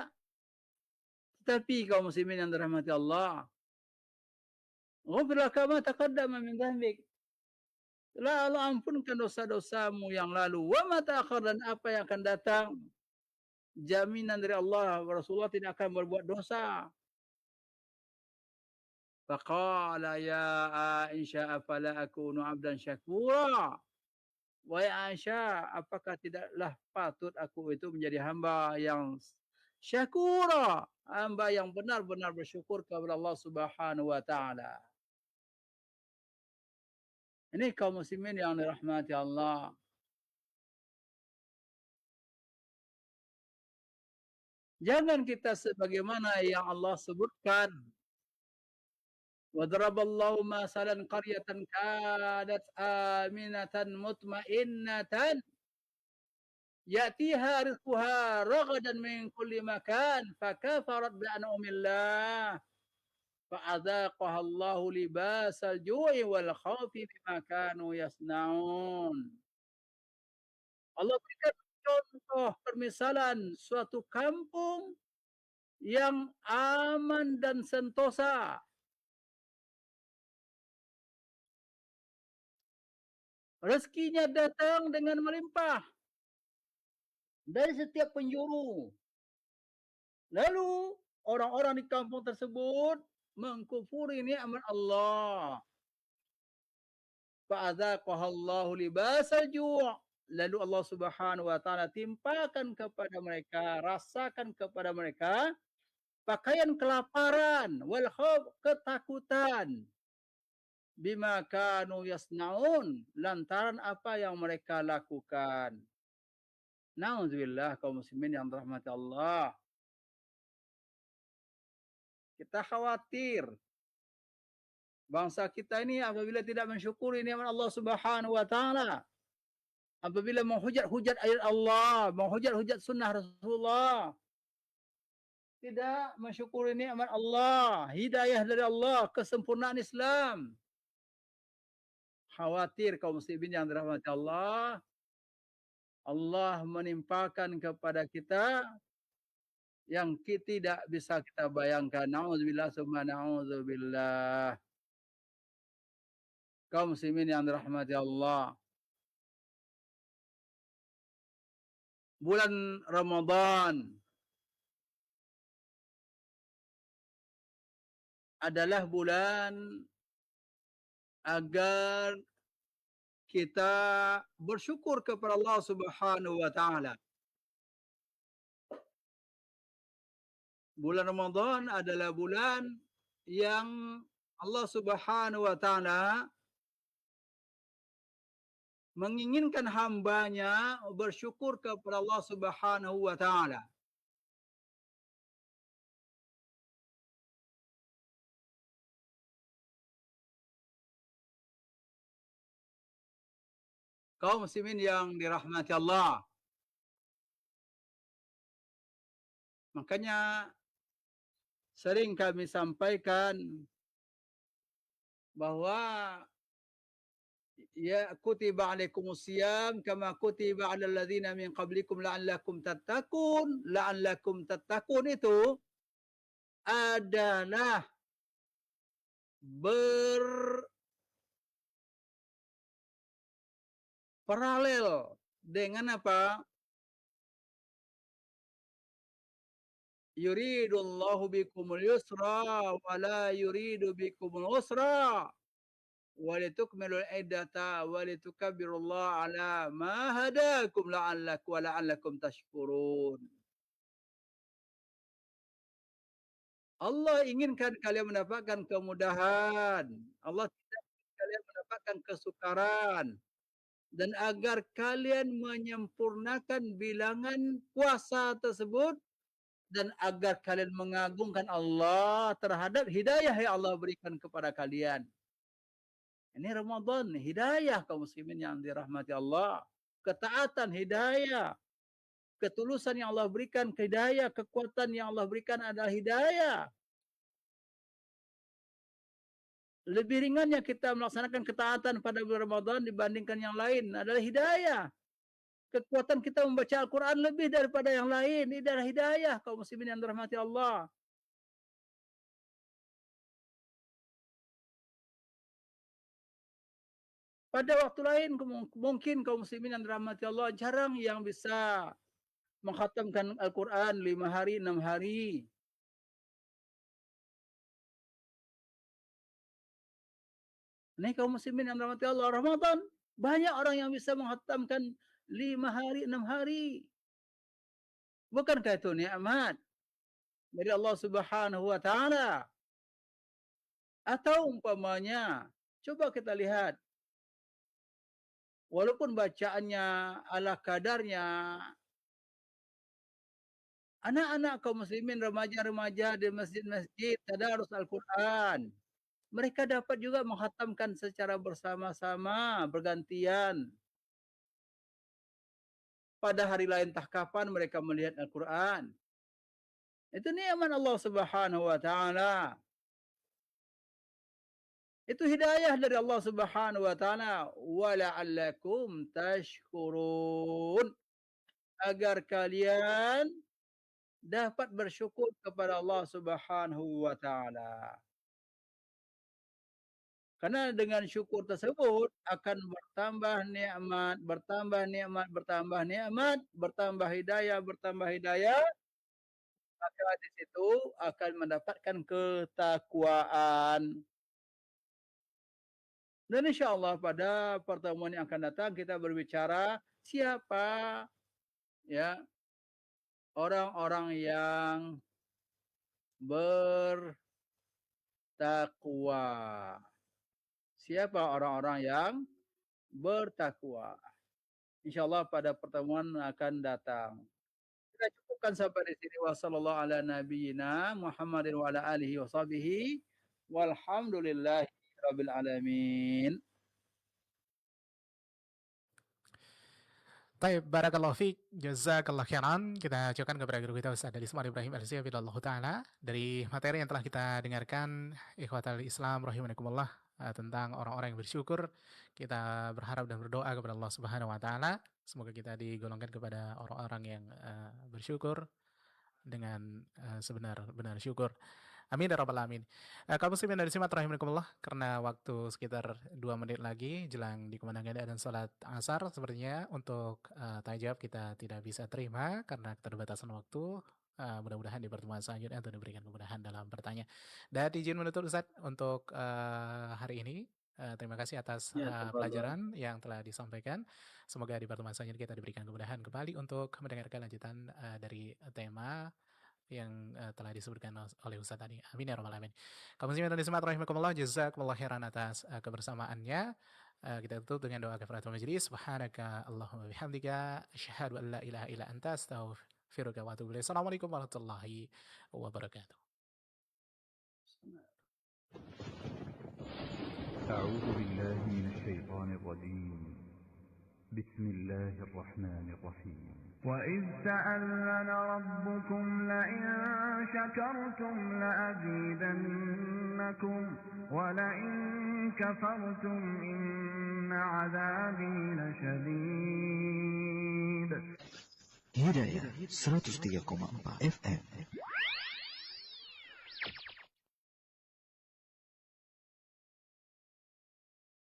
Tetapi kaum muslimin yang dirahmati Allah, ghufir laka ma taqaddama min dhanbik. Telah Allah ampunkan dosa-dosamu yang lalu. Wa ma ta'akhkhar, dan apa yang akan datang. Jaminan dari Allah, Rasulullah tidak akan berbuat dosa. Faqala ya Aisyah afala akunu 'abdan syakura. Wahai Aisyah, apakah tidaklah patut aku itu menjadi hamba yang syakura, hamba yang benar-benar bersyukur kepada Allah Subhanahu wa taala. Ini kaum muslimin yang dirahmati Allah. Jangan kita sebagaimana yang Allah sebutkan. وَضَرَبَ اللَّهُ مَثَلًا قَرْيَةً كَانَتْ آمِنَةً مُطْمَئِنَّةً يَأْتِيهَا رِزْقُهَا رَغَدًا مِنْ كُلِّ مَكَانٍ فَكَفَرَتْ بِأَنْعُمِ اللَّهِ فَأَذَاقَهَا اللَّهُ لِبَاسَ الْجُوعِ وَالْخَوْفِ بِمَا كَانُوا يَصْنَعُونَ. Allah berikan contoh permisalan suatu kampung yang aman dan sentosa. Rezekinya datang dengan melimpah dari setiap penjuru. Lalu orang-orang di kampung tersebut mengkufuri nikmat Allah. Fa'adzaqahallahu libasal ju'. Lalu Allah Subhanahu wa taala timpakan kepada mereka, rasakan kepada mereka pakaian kelaparan, wal khauf, ketakutan. Bima kanu yasnaun, lantaran apa yang mereka lakukan. Nauzubillah kaum muslimin yang dirahmati Allah. Kita khawatir bangsa kita ini apabila tidak mensyukuri nikmat Allah Subhanahu wa taala, apabila menghujat-hujat ayat Allah, menghujat-hujat sunnah Rasulullah, tidak mensyukuri nikmat Allah, hidayah dari Allah, kesempurnaan Islam. Khawatir kaum muslimin yang dirahmati Allah, Allah menimpakan kepada kita yang tidak bisa kita bayangkan. Nauzubillah summa nauzubillah. Kaum muslimin yang dirahmati Allah. Bulan Ramadan adalah bulan agar kita bersyukur kepada Allah Subhanahu wa taala. Bulan Ramadan adalah bulan yang Allah Subhanahu wa taala menginginkan hambanya bersyukur kepada Allah Subhanahu wa taala. Kaum muslimin yang dirahmati Allah. Makanya sering kami sampaikan bahwa ya kutiba alaikumusiyam kama kutiba alal ladzina min qablikum la'allakum tattaqun. La'allakum tattaqun itu adalah berparalel dengan apa? Yuridullahu bikumul yusra wa la yuridu bikumul usra. Walitukmilul iddata walitukabbirullaha ala ma hadakum la'allakum tashkurun. Allah inginkan kalian mendapatkan kemudahan. Allah tidak ingin kalian mendapatkan kesukaran. Dan agar kalian menyempurnakan bilangan puasa tersebut dan agar kalian mengagungkan Allah terhadap hidayah yang Allah berikan kepada kalian. Ini Ramadan, hidayah kaum muslimin yang dirahmati Allah. Ketaatan, hidayah. Ketulusan yang Allah berikan, hidayah. Kekuatan yang Allah berikan adalah hidayah. Lebih ringannya kita melaksanakan ketaatan pada bulan Ramadan dibandingkan yang lain adalah hidayah. Kekuatan kita membaca Al-Quran lebih daripada yang lain. Ini adalah hidayah kaum muslimin yang dirahmati Allah. Pada waktu lain mungkin kaum muslimin yang dirahmati Allah jarang yang bisa mengkhatamkan Al-Quran 5 hari, 6 hari. Ini kaum muslimin yang dirahmati Allah, Ramadan banyak orang yang bisa mengkhatamkan 5 hari, 6 hari. Bukankah itu nikmat dari Allah Subhanahu wa taala? Atau umpamanya, coba kita lihat walaupun bacaannya ala kadarnya, anak-anak kaum muslimin, remaja-remaja di masjid-masjid tadarus Al-Quran, mereka dapat juga menghatamkan secara bersama-sama, bergantian. Pada hari lain entah kapan mereka melihat Al-Quran. Itu nikmat Allah Subhanahu wa taala. Itu hidayah dari Allah Subhanahu wa taala, wa la'allakum tashkurun, agar kalian dapat bersyukur kepada Allah Subhanahu wa taala. Karena dengan syukur tersebut akan bertambah nikmat, bertambah nikmat, bertambah nikmat, bertambah hidayah, maka di situ akan mendapatkan ketakwaan. Dan insyaallah pada pertemuan yang akan datang kita berbicara siapa ya orang-orang yang bertakwa. Siapa orang-orang yang bertakwa. Insyaallah pada pertemuan akan datang. Kita cukupkan sampai di sini. Wassallallahu ala nabiyyina Muhammadin wa ala alihi wa sahbihi walhamdulillahi rabbil alamin. Baik, barakallahu fiik, jazakallahu khairan. Kita ucapkan kepada guru kita Ustaz Ismail Ibrahim Arsy hafizallahu taala dari materi yang telah kita dengarkan ikhwatal Islam rahimakumullah tentang orang-orang yang bersyukur. Kita berharap dan berdoa kepada Allah Subhanahu wa taala semoga kita digolongkan kepada orang-orang yang bersyukur dengan sebenar-benar syukur. Amin ya rabbal alamin. Kaum muslimin dari simat rahimakumullah, karena waktu sekitar 2 menit lagi jelang dikumandangkan adzan salat asar, sepertinya untuk tanya jawab kita tidak bisa terima karena keterbatasan waktu. Mudah-mudahan di pertemuan selanjutnya atau diberikan kemudahan dalam bertanya. Dan izin menutup Ustaz untuk hari ini. Terima kasih atas Ya, tafadhol. pelajaran yang telah disampaikan. Semoga di pertemuan selanjutnya kita diberikan kemudahan kembali untuk mendengarkan lanjutan dari tema yang telah disebutkan oleh Ustaz tadi. Amin ya rabbal alamin. Kaum muslimin dan muslimat rahimakumullah, jazakumullah khairan atas kebersamaannya. Kita tutup dengan doa kafaratul majlis. Subhanaka Allahumma bihamdika asyhadu an la ilaha illa anta astaghfiruka wa atubu ilaik. Assalamualaikum warahmatullahi wabarakatuh. أعوذ بالله من الشيطان الرجيم بسم الله الرحمن الرحيم وإذ تأذن ربكم لئن شكرتم لأزيدنكم ولئن كفرتم إن عذابي لشديد. Hidayah 103,4 FM.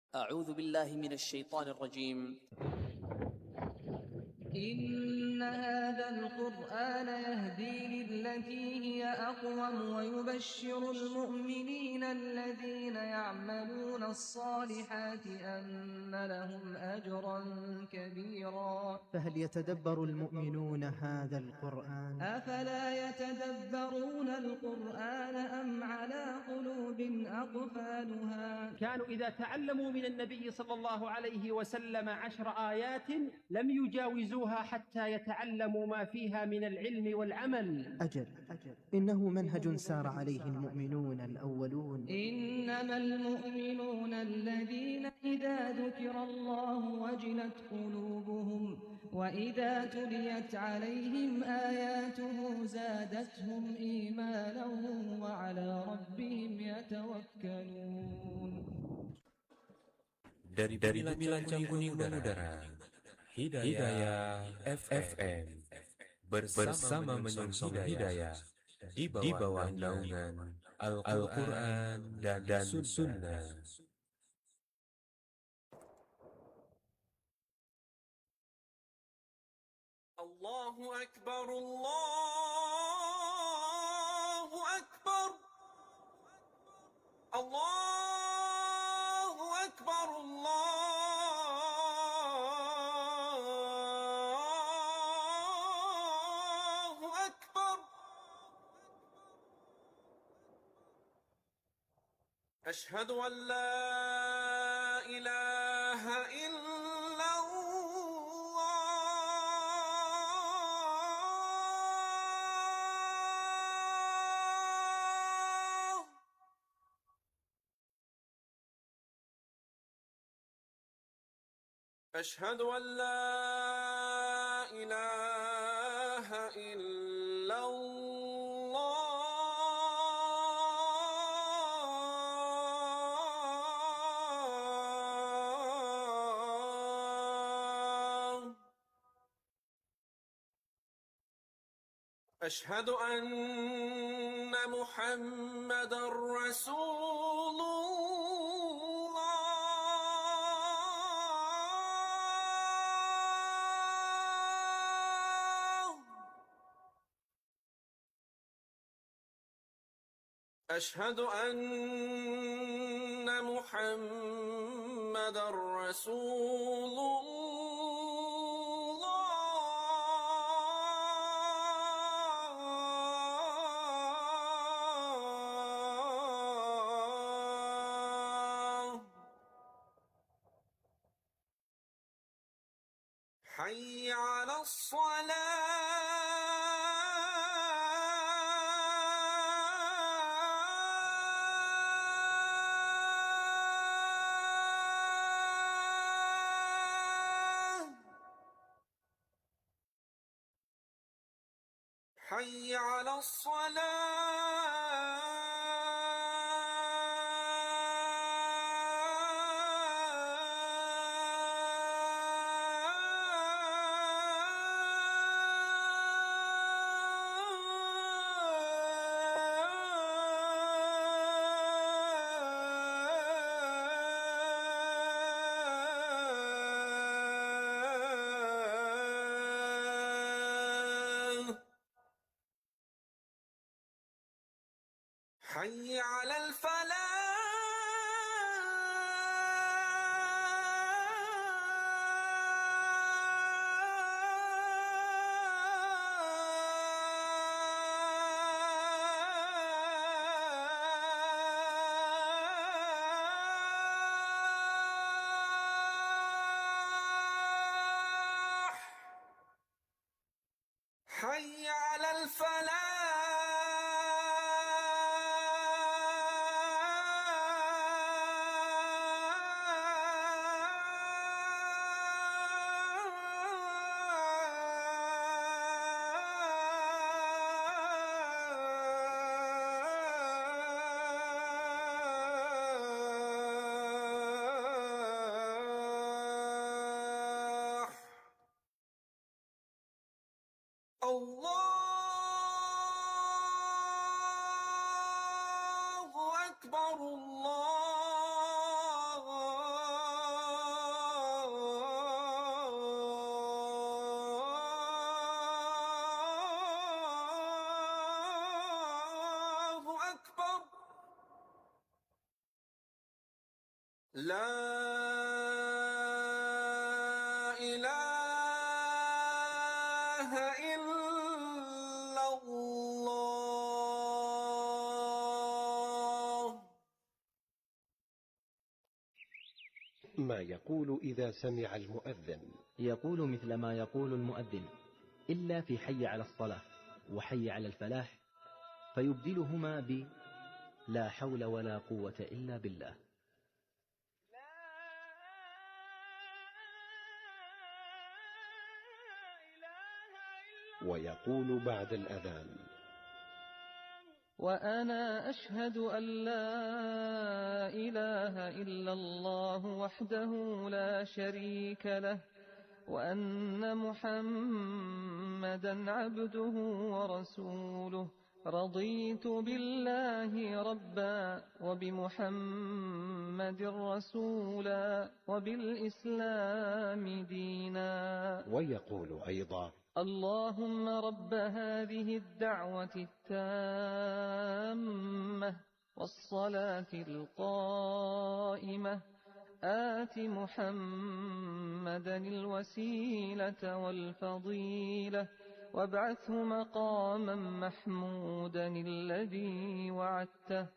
أعوذ بالله من الشيطان الرجيم. إن هذا القرآن يهدي للتي هي أقوم ويبشر المؤمنين الذين يعملون الصالحات أن لهم أجرا كبيرا. فهل يتدبر المؤمنون هذا القرآن؟ أفلا يتدبرون القرآن أم على قلوب أقفالها؟ كانوا إذا تعلموا من النبي صلى الله عليه وسلم 10 آيات لم يجاوزوها حتى يتعلموا ما فيها من العلم والعمل. أجل إنه منهج سار عليه المؤمنون الأولون. إنما المؤمنون الذين إذا ذكر الله وجلت قلوبهم وإذا تليت عليهم آياته زادتهم إيمانا وعلى ربهم يتوكلون. Dari bilangan kuning udara, Hidayah FM bersama menyongsong hidayah di bawah naungan Al-Quran dan Sunnah. Allahu Akbar, Allahu Akbar, Allahu Akbar, Allahu Akbar. Ashhadu an la ilaha illa أشهد أن لا إله إلا الله. أشهد أن محمدا رسول الله. أشهد أن محمدا رسول الله. حي على الصلاة. حي على الصلاة. حي على الفلاح. حي على الفلاح. الله أكبر. الله أكبر. لا إله إلا الله. ما يقول إذا سمع المؤذن؟ يقول مثل ما يقول المؤذن، إلا في حي على الصلاة وحي على الفلاح، فيبدلهما ب لا حول ولا قوة إلا بالله. ويقول بعد الأذان: وأنا أشهد أن لا إله إلا الله وحده لا شريك له، وأن محمدا عبده ورسوله. رضيت بالله ربا وبمحمد رسولا وبالإسلام دينا. ويقول أيضا: اللهم رب هذه الدعوة التامة والصلاة القائمة، آت محمدا الوسيلة والفضيلة، وابعثه مقاما محمودا الذي وعدته.